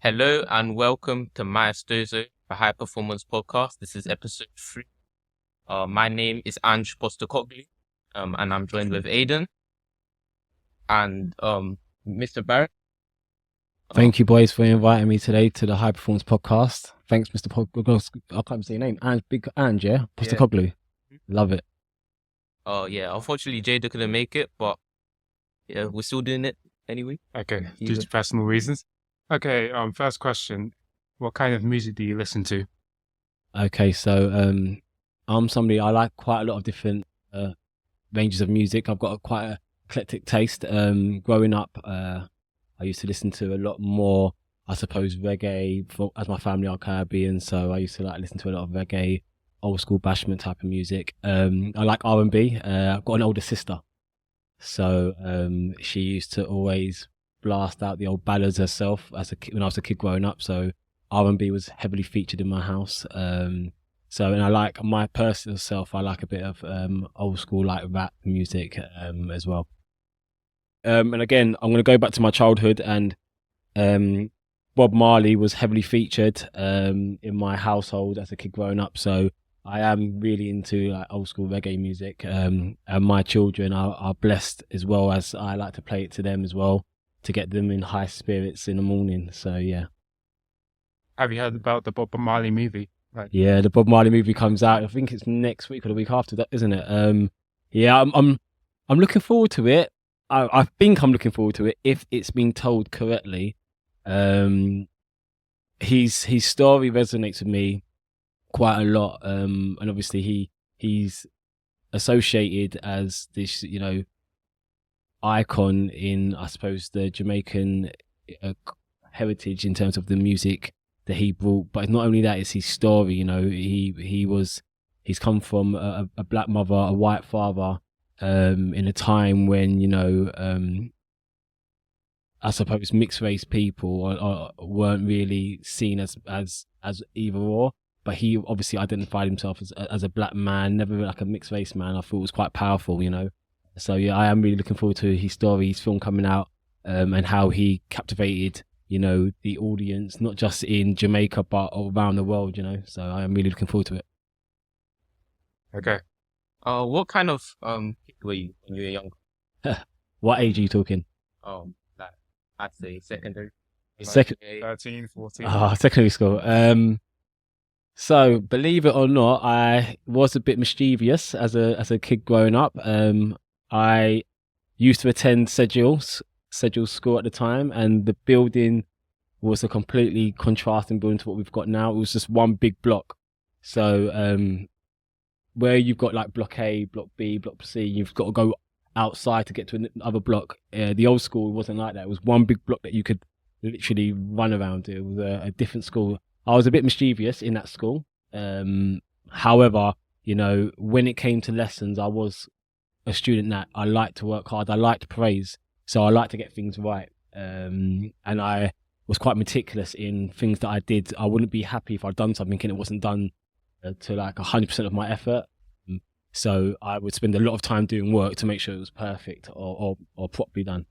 Hello and welcome to Maestoso, the High Performance Podcast. This is episode 3. My name is Ange Postacoglu, and I'm joined with Aidan and Mr. Barrett. Thank you, boys, for inviting me today to the High Performance Podcast. Thanks, Mr. I can't even say your name. Big Ange, yeah? Postacoglu. Love it. Yeah, unfortunately Jada couldn't make it, but yeah, we're still doing it anyway. Okay, due to personal reasons. Okay, first question. What kind of music do you listen to? Okay, so I'm somebody, I like quite a lot of different ranges of music. I've got quite an eclectic taste. Growing up, I used to listen to a lot more, I suppose, reggae. As my family are Caribbean, so I used to listen to a lot of reggae, old school bashment type of music. I like R&B. I've got an older sister, so she used to always blast out the old ballads herself when I was a kid growing up. So R&B was heavily featured in my house. And I like my personal self. I like a bit of old school rap music as well. And again, I'm going to go back to my childhood, and Bob Marley was heavily featured in my household as a kid growing up. So I am really into old school reggae music, and my children are blessed as well, as I like to play it to them as well, to get them in high spirits in the morning. So yeah. Have you heard about the Bob Marley movie? Yeah, the Bob Marley movie comes out. I think it's next week or the week after that, isn't it? Yeah, I'm looking forward to it. I think I'm looking forward to it if it's been told correctly. His story resonates with me quite a lot, and obviously he's associated as this, icon in, I suppose, the Jamaican heritage in terms of the music that he brought. But not only that, it's his story. He's come from a black mother, a white father, in a time when I suppose mixed race people weren't really seen as either or. But he obviously identified himself as a black man, never like a mixed race man. I thought it was quite powerful, So yeah, I am really looking forward to his story, his film coming out, and how he captivated, the audience, not just in Jamaica but around the world, So I am really looking forward to it. Okay. What kind of kid were you when you were younger? What age are you talking? I'd say secondary. 13, 14. Secondary school. So believe it or not, I was a bit mischievous as a kid growing up. I used to attend Sedgwill School at the time, and the building was a completely contrasting building to what we've got now. It was just one big block. So where you've got block A, block B, block C, you've got to go outside to get to another block. The old school wasn't like that. It was one big block that you could literally run around. It was a different school. I was a bit mischievous in that school. However, when it came to lessons, I was a student that I liked to work hard. I liked praise. So I liked to get things right. And I was quite meticulous in things that I did. I wouldn't be happy if I'd done something and it wasn't done to 100% of my effort. So I would spend a lot of time doing work to make sure it was perfect or properly done.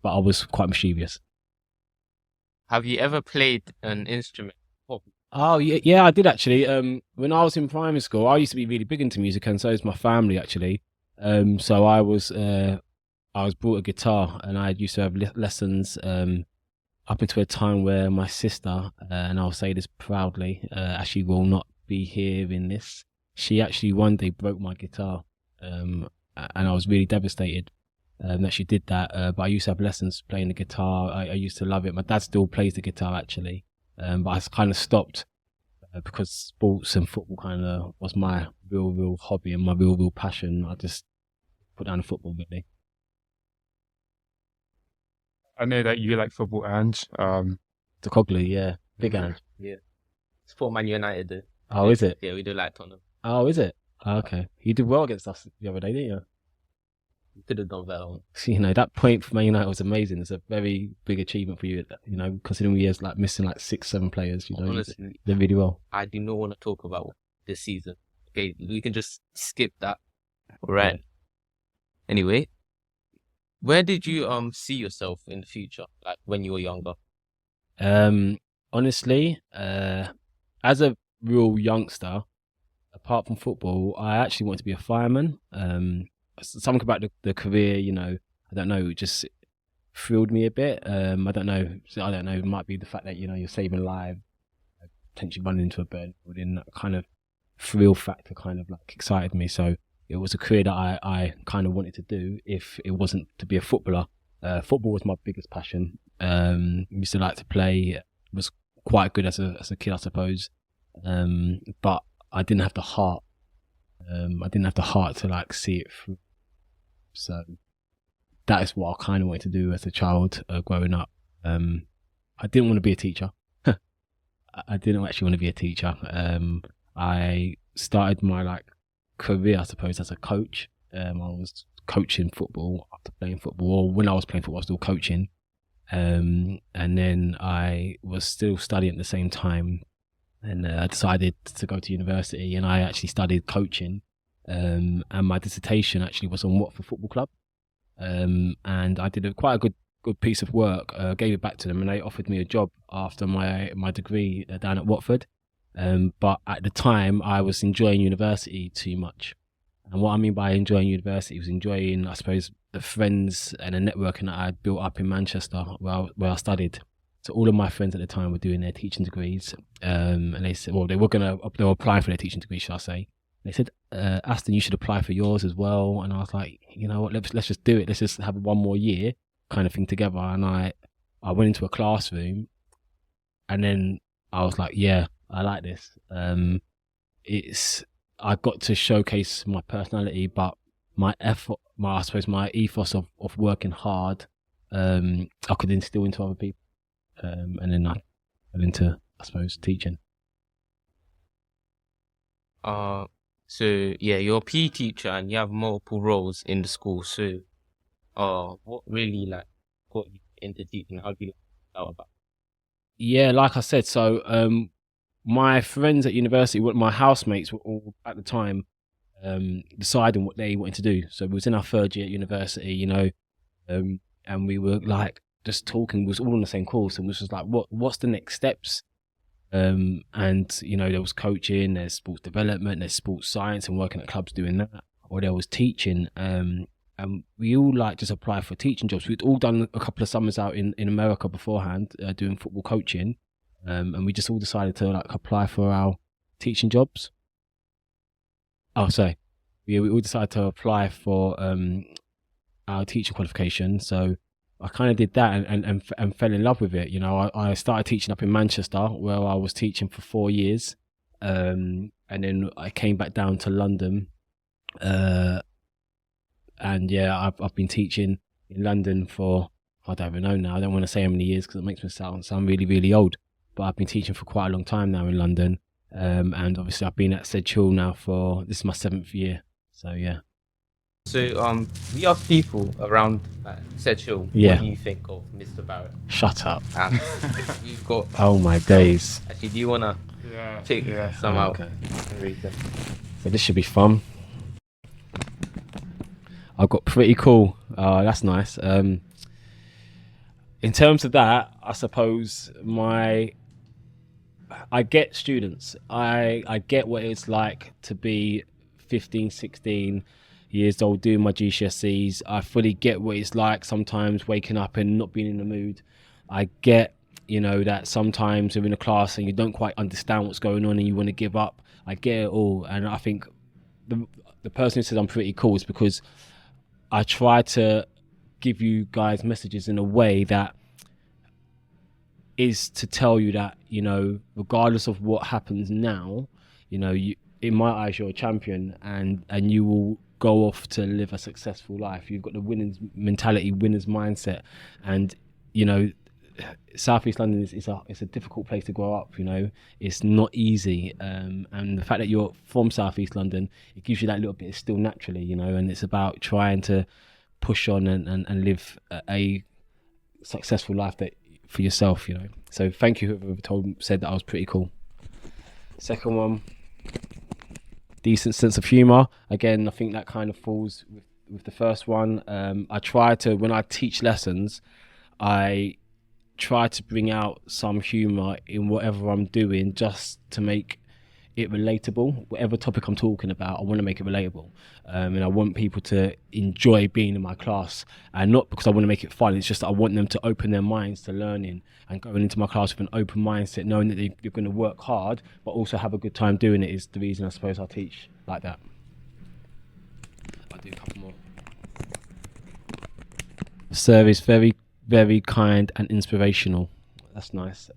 But I was quite mischievous. Have you ever played an instrument? Oh yeah, I did actually. When I was in primary school, I used to be really big into music, and so is my family actually. So I was brought a guitar, and I used to have lessons up until a time where my sister, and I'll say this proudly, actually will not be hearing this. She actually one day broke my guitar, and I was really devastated that she did that. But I used to have lessons playing the guitar. I used to love it. My dad still plays the guitar actually, but I kind of stopped because sports and football kind of was my real hobby and my real passion. I just put down the football really. I know that you like football, Ange. Tocoglu, yeah, big Ange. Yeah, support Man United. Do. Oh, is it? Yeah, we do like Tottenham. Oh, is it? Okay, you did well against us the other day, didn't you? You could have done better. That point for Man United was amazing. It's a very big achievement for you, considering we years missing 6-7 players. Honestly, you did really well. I do not want to talk about this season. Okay, we can just skip that. All right. Yeah. Anyway, where did you see yourself in the future, when you were younger? Honestly, as a real youngster, apart from football, I actually wanted to be a fireman. Something about the career, I don't know, it just thrilled me a bit. I don't know. It might be the fact that you're saving lives, potentially running into a bird. Within that kind of thrill factor, kind of like excited me. So it was a career that I kind of wanted to do. If it wasn't to be a footballer, football was my biggest passion. Used to like to play. Was quite good as a kid, I suppose. But I didn't have the heart. I didn't have the heart to like see it through. So that is what I kind of wanted to do as a child, growing up. I didn't want to be a teacher. I didn't actually want to be a teacher. I started my career, I suppose, as a coach. I was coaching football after playing football, or when I was playing football, I was still coaching. And then I was still studying at the same time, and I decided to go to university, and I actually studied coaching. And my dissertation actually was on Watford Football Club. And I did quite a good piece of work. Gave it back to them, and they offered me a job after my degree down at Watford. But at the time, I was enjoying university too much. And what I mean by enjoying university was enjoying, I suppose, the friends and the networking that I had built up in Manchester, where I studied. So all of my friends at the time were doing their teaching degrees, and they said, well, they were applying for their teaching degree, shall I say? They said, Aston, you should apply for yours as well. And I was like, you know what, let's just do it. Let's just have one more year kind of thing together. And I went into a classroom, and then I was like, yeah, I like this. I got to showcase my personality, but my effort, I suppose my ethos of working hard, I could instill into other people. And then I fell into, I suppose, teaching. So yeah, you're a PE teacher and you have multiple roles in the school. So, what really got you into teaching? How do you know about? Yeah, like I said, so my friends at university, my housemates were all at the time deciding what they wanted to do. So we was in our third year at university, and we were like just talking. We was all on the same course, and was just like, what's the next steps? And there was coaching, there's sports development, there's sports science, and working at clubs doing that, or there was teaching. And we all just apply for teaching jobs. We'd all done a couple of summers out in America beforehand, doing football coaching, and we just all decided to apply for our teaching jobs. Oh, sorry, we all decided to apply for our teaching qualification. So I kind of did that and fell in love with it. I started teaching up in Manchester, where I was teaching for 4 years, and then I came back down to London. And yeah, I've been teaching in London for, I don't even know now. I don't want to say how many years because it makes me sound really, really old. But I've been teaching for quite a long time now in London. And obviously I've been at Sedgehill now this is my 7th year. So yeah. So we asked people around Sedgehill, Yeah. What do you think of Mr. Barrett? Shut up. And we've got. Oh my days. Actually, do you wanna pick some out? Okay. And read them? So this should be fun. I've got Pretty Cool. That's nice. In terms of that, I suppose I get students. I get what it's like to be 15, 16 years old doing my GCSEs. I fully get what it's like sometimes waking up and not being in the mood. I get, that sometimes you're in a class and you don't quite understand what's going on and you want to give up. I get it all. And I think the person who says I'm pretty cool is because I try to give you guys messages in a way that is to tell you that, regardless of what happens now, in my eyes, you're a champion and you will go off to live a successful life. You've got the winner's mentality, winner's mindset. And, South East London is a difficult place to grow up, It's not easy. And the fact that you're from South East London, it gives you that little bit of still naturally, and it's about trying to push on and live a successful life for yourself, So thank you whoever said that I was pretty cool. Second one, decent sense of humour. Again, I think that kind of falls with the first one. I try to, when I teach lessons, I try to bring out some humor in whatever I'm doing, just to make it relatable. Whatever topic I'm talking about, I want to make it relatable, and I want people to enjoy being in my class, and not because I want to make it fun. It's just that I want them to open their minds to learning and going into my class with an open mindset, knowing that they're going to work hard but also have a good time doing it. Is the reason I suppose I teach like that. I'll do a couple more. Sir is very, very kind and inspirational. That's nice.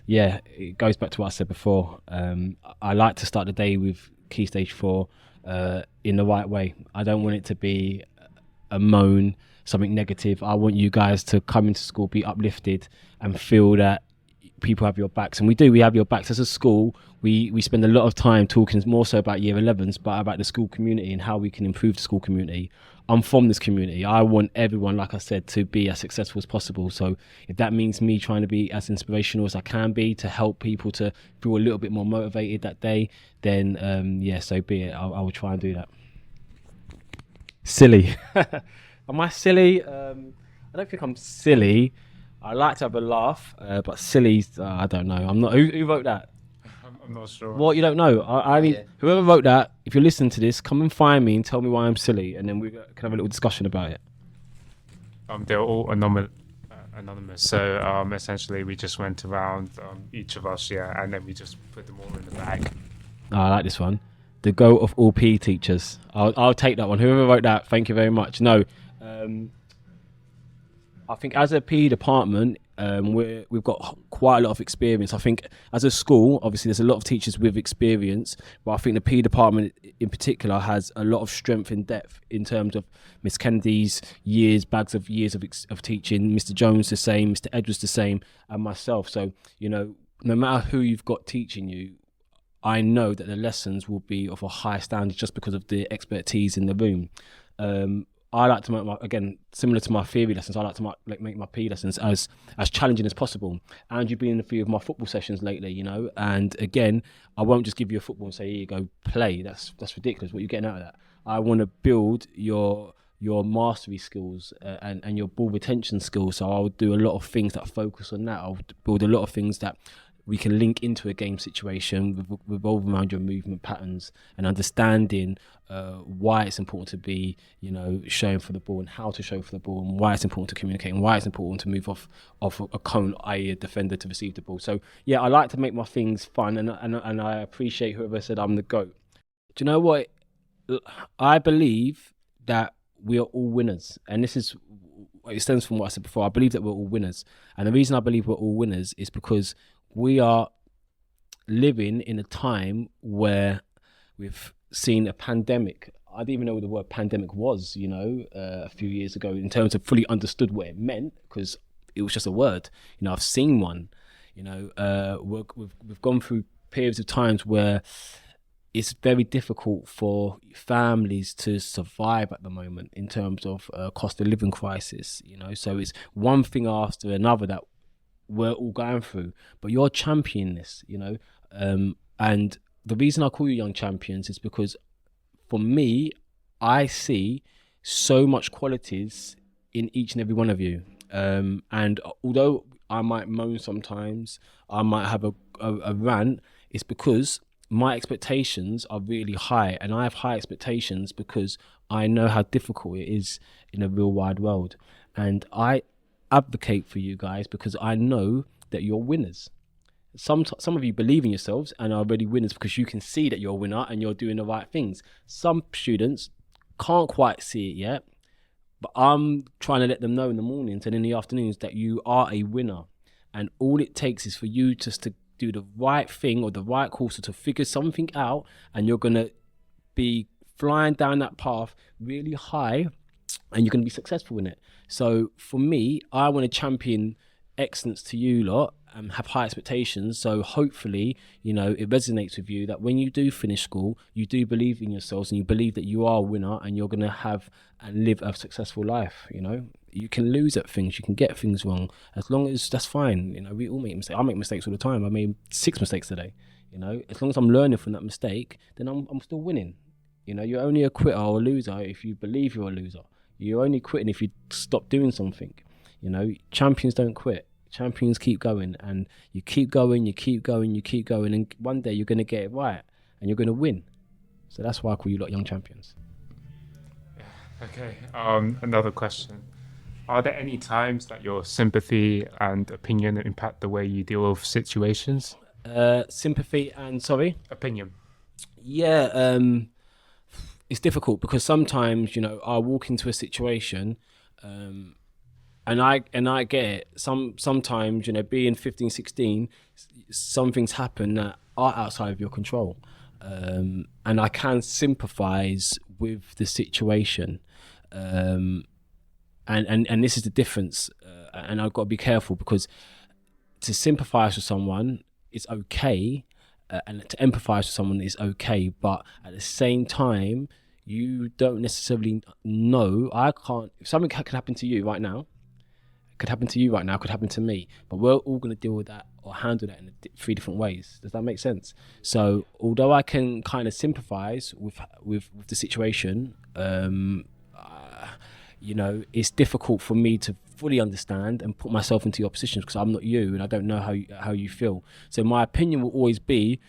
Yeah, it goes back to what I said before. I like to start the day with Key Stage 4 in the right way. I don't want it to be a moan, something negative. I want you guys to come into school, be uplifted, and feel that people have your backs. And we have your backs. As a school, we spend a lot of time talking more so about year 11s, but about the school community and how we can improve the school community. I'm from this community. I want everyone, like I said, to be as successful as possible. So if that means me trying to be as inspirational as I can be to help people to feel a little bit more motivated that day, then yeah, so be it. I will try and do that. Silly. Am I silly? I don't think I'm silly. I like to have a laugh, but silly, I don't know. I'm not. Who wrote that? I'm not sure. What, you don't know? I need whoever wrote that. If you're listening to this, come and find me and tell me why I'm silly, and then we can have a little discussion about it. They're all anonymous. So essentially, we just went around each of us, and then we just put them all in the bag. Oh, I like this one. The goat of all PE teachers. I'll take that one. Whoever wrote that, thank you very much. No, I think as a PE department, we've got quite a lot of experience. I think as a school, obviously there's a lot of teachers with experience, but I think the PE department in particular has a lot of strength and depth in terms of Miss Kennedy's bags of years of teaching, Mr. Jones the same, Mr. Edwards the same, and myself. So, no matter who you've got teaching you, I know that the lessons will be of a high standard just because of the expertise in the room. I like to make again, similar to my theory lessons, I like to make my PE lessons as challenging as possible. And you've been in a few of my football sessions lately, and again, I won't just give you a football and say, here you go, play. That's ridiculous. What you're getting out of that? I want to build your mastery skills and your ball retention skills. So I'll do a lot of things that focus on that. I'll build a lot of things that we can link into a game situation, revolving around your movement patterns and understanding why it's important to be, showing for the ball and how to show for the ball, and why it's important to communicate and why it's important to move off a cone, i.e. a defender, to receive the ball. So yeah, I like to make my things fun, and I appreciate whoever said I'm the GOAT. Do you know what? I believe that we are all winners, and it stems from what I said before. I believe that we're all winners, and the reason I believe we're all winners is because we are living in a time where we've seen a pandemic. I didn't even know what the word pandemic was, a few years ago, in terms of fully understood what it meant, because it was just a word. I've seen one. We've gone through periods of times where it's very difficult for families to survive at the moment in terms of cost of living crisis. So it's one thing after another that we're all going through, but you're championing this, and the reason I call you young champions is because for me, I see so much qualities in each and every one of you, and although I might moan sometimes, I might have a rant, it's because my expectations are really high, and I have high expectations because I know how difficult it is in a real wide world, and I advocate for you guys because I know that you're winners. Some of you believe in yourselves and are really winners because you can see that you're a winner and you're doing the right things. Some students can't quite see it yet, but I'm trying to let them know in the mornings and in the afternoons that you are a winner, and all it takes is for you just to do the right thing or the right course, or to figure something out, and you're going to be flying down that path really high, and you're going to be successful in it. So for me, I want to champion excellence to you lot and have high expectations. So hopefully, it resonates with you that when you do finish school, you do believe in yourselves and you believe that you are a winner and you're going to have and live a successful life. You can lose at things, you can get things wrong, as long as that's fine. We all make mistakes. I make mistakes all the time. I made 6 mistakes today. As long as I'm learning from that mistake, then I'm still winning. You're only a quitter or a loser if you believe you're a loser. You're only quitting if you stop doing something. You know, champions don't quit. Champions keep going, and you keep going, and one day you're going to get it right, and you're going to win. So that's why I call you lot young champions. Okay. Another question. Are there any times that your sympathy and opinion impact the way you deal with situations? Sympathy and sorry? Opinion. Yeah, it's difficult because sometimes, you know, I walk into a situation, and I get it. Sometimes, you know, being 15, 16, some things happen that are outside of your control. And I can sympathize with the situation. And this is the difference. And I've got to be careful, because to sympathize with someone is okay, and to empathize with someone is okay, but at the same time, you don't necessarily know. If something could happen to you right now, could happen to me, but we're all going to deal with that or handle that in three different ways. Does that make sense? So although I can kind of sympathize with the situation, you know, it's difficult for me to fully understand and put myself into your position, because I'm not you and I don't know how you feel. So my opinion will always be,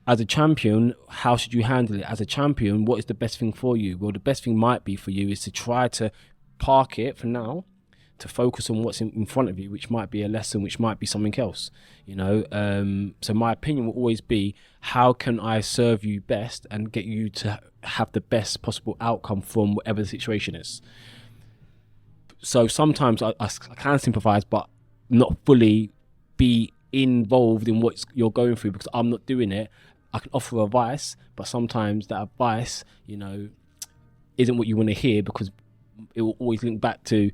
as a champion, how should you handle it? As a champion, what is the best thing for you? Well, the best thing might be for you is to try to park it for now, to focus on what's in front of you, which might be a lesson, which might be something else, you know. So my opinion will always be, how can I serve you best and get you to have the best possible outcome from whatever the situation is. So sometimes I can sympathize, but not fully be involved in what you're going through, because I'm not doing it. I can offer advice, but sometimes that advice, you know, isn't what you want to hear, because it will always link back to,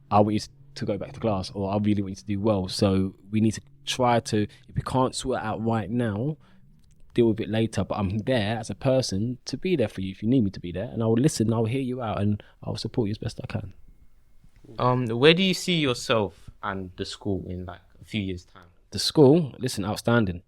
I want you to go back to class, or I really want you to do well. So we need to try to, if we can't sort it out right now, deal with it later. But I'm there as a person to be there for you if you need me to be there, and I will listen, I will hear you out, and I will support you as best I can. Where do you see yourself and the school in like a few years' time? The school, listen, outstanding.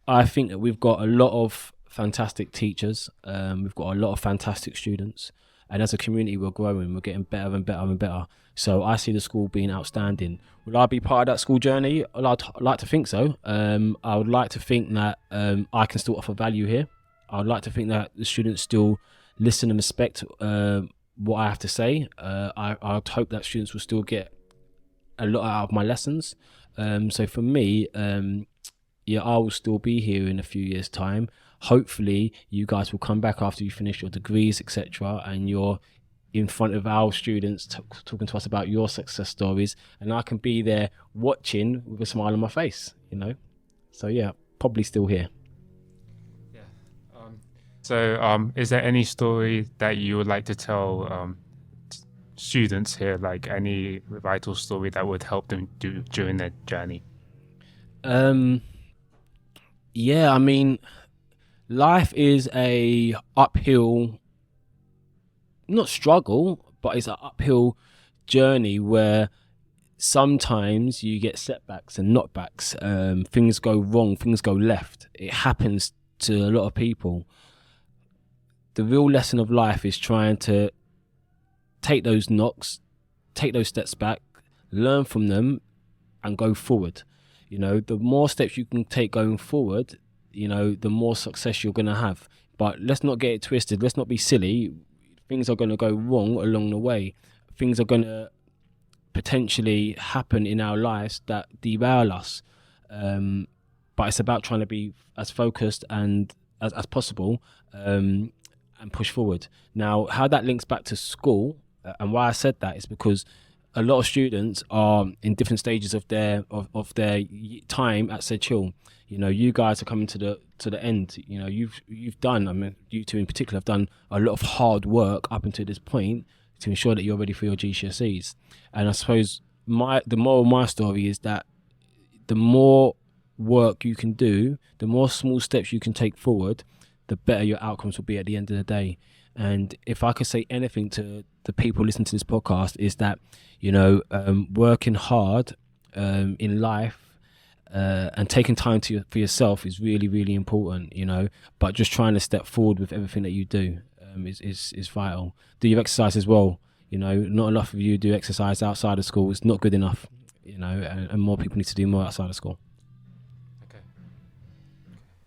I think that we've got a lot of fantastic teachers. We've got a lot of fantastic students. And as a community, we're growing. We're getting better and better and better. So I see the school being outstanding. Will I be part of that school journey? I'd like to think so. I would like to think that I can still offer value here. I would like to think that the students still listen and respect what I have to say. I hope that students will still get a lot out of my lessons. So for me, yeah, I will still be here in a few years' time. Hopefully, you guys will come back after you finish your degrees, etc., and you're in front of our students talking to us about your success stories, and I can be there watching with a smile on my face, you know. So yeah, probably still here. Yeah. So is there any story that you would like to tell students here, like any vital story that would help them during their journey? Yeah, I mean, life is a uphill, not struggle, but it's an uphill journey where sometimes you get setbacks and knockbacks. Things go wrong, things go left. It happens to a lot of people. The real lesson of life is trying to take those knocks, take those steps back, learn from them, and go forward. You know, the more steps you can take going forward, you know, the more success you're going to have. But let's not get it twisted. Let's not be silly. Things are going to go wrong along the way. Things are going to potentially happen in our lives that derail us. But it's about trying to be as focused and as possible, and push forward. Now, how that links back to school, and why I said that is because a lot of students are in different stages of their time at Sedgehill. You know, you guys are coming to the end. You know, you've done, I mean, you two in particular have done a lot of hard work up until this point to ensure that you're ready for your GCSEs. And I suppose the moral of my story is that the more work you can do, the more small steps you can take forward, the better your outcomes will be at the end of the day. And if I could say anything to the people listening to this podcast, is that, you know, working hard in life and taking time for yourself is really, really important, you know, but just trying to step forward with everything that you do is vital. Do your exercise as well. You know, not enough of you do exercise outside of school. It's not good enough. You know, and more people need to do more outside of school. Okay.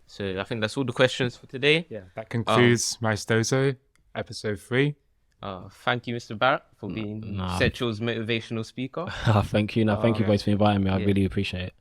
So I think that's all the questions for today. Yeah, that concludes Maestoso, episode 3. Thank you, Mr. Barrett, for being Central's motivational speaker. Thank you. No, thank you both for inviting me. I really appreciate it.